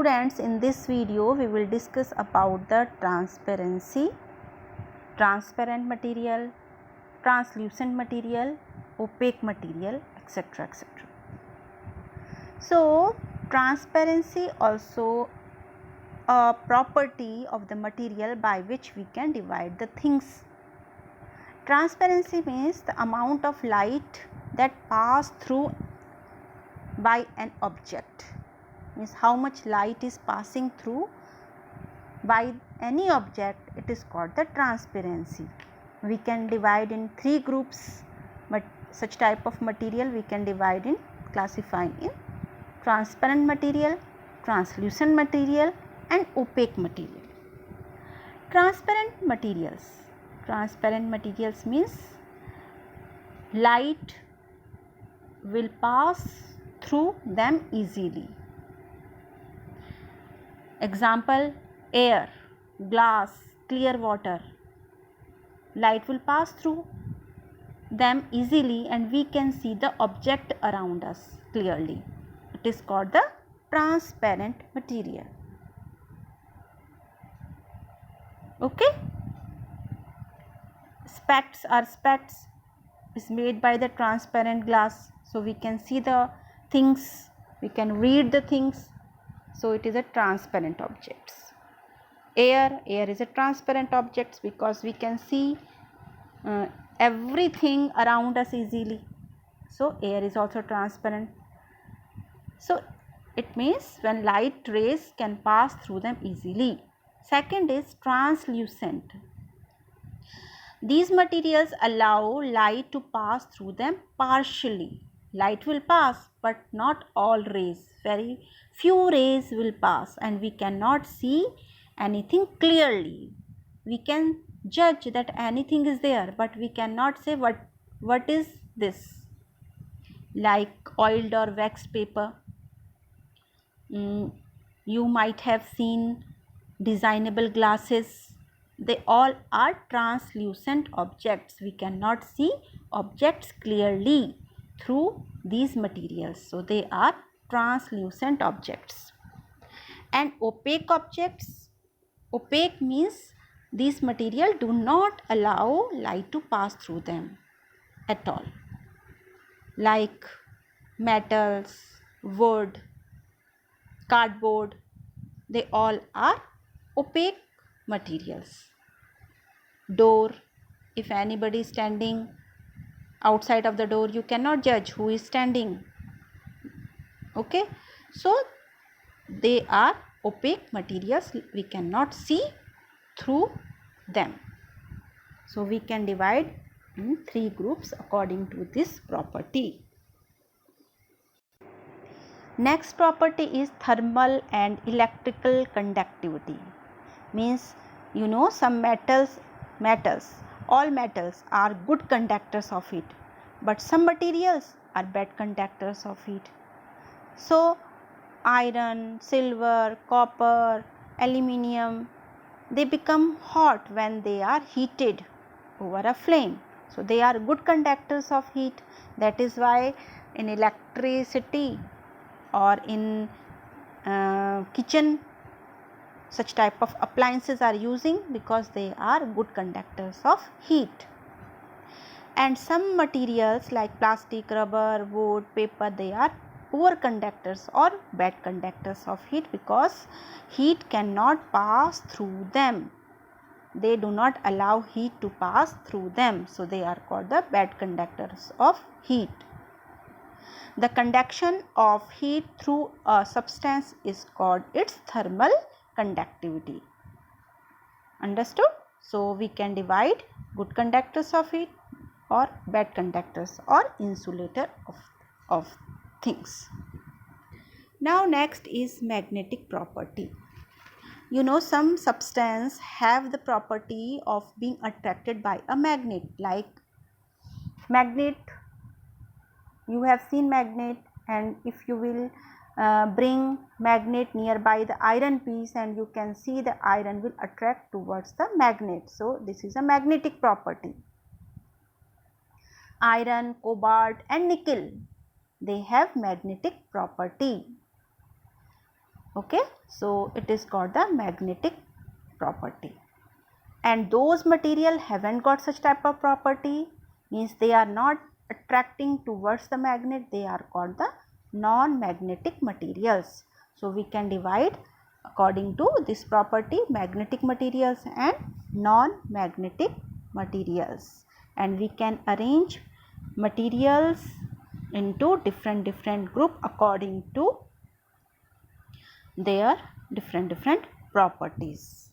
Students, in this video we will discuss about the transparency, transparent material, translucent material, opaque material, etc. etc. So transparency also a property of the material by which we can divide the things. Transparency means the amount of light that pass through by an object, means how much light is passing through by any object. It is called the transparency. We can divide in three groups, but such type of material we can divide in, classifying in transparent material, translucent material and opaque material. Transparent materials means light will pass through them easily. Example: air, glass, clear water. Light will pass through them easily and we can see the object around us clearly. It is called the transparent material. Okay. Specs is made by the transparent glass, so we can see the things, we can read the things, so it is a transparent objects. Air is a transparent object because we can see everything around us easily, so air is also transparent. So it means when light rays can pass through them easily. Second is translucent. These materials allow light to pass through them partially. Light will pass, but not all rays. Very few rays will pass and we cannot see anything clearly. We can judge that anything is there, but we cannot say what is this. Like oiled or waxed paper. You might have seen designable glasses. They all are translucent objects. We cannot see objects clearly through these materials. So they are translucent objects. And opaque objects. Opaque means these materials do not allow light to pass through them at all. Like metals, wood, cardboard, they all are opaque materials. Door, if anybody is standing outside of the door, you cannot judge who is standing. Okay, so they are opaque materials, we cannot see through them. So we can divide in three groups according to this property. Next property is thermal and electrical conductivity. Means some metals, all metals are good conductors of heat, but some materials are bad conductors of heat. So iron, silver, copper, aluminium, they become hot when they are heated over a flame. So they are good conductors of heat. That is why in electricity or in kitchen such type of appliances are using, because they are good conductors of heat. And some materials like plastic, rubber, wood, paper, they are poor conductors or bad conductors of heat because heat cannot pass through them. They do not allow heat to pass through them, so they are called the bad conductors of heat. The conduction of heat through a substance is called its thermal conductivity. Understood? So we can divide good conductors of heat or bad conductors or insulator of things. Now next is magnetic property. Some substance have the property of being attracted by a magnet, like magnet. You have seen magnet, and if you will bring magnet nearby the iron piece, and you can see the iron will attract towards the magnet. So this is a magnetic property. Iron, cobalt and nickel, they have magnetic property. Okay, so it is called the magnetic property. And those material haven't got such type of property, means they are not attracting towards the magnet, they are called the non-magnetic materials. So we can divide according to this property, magnetic materials and non-magnetic materials, and we can arrange materials into different group according to their different properties.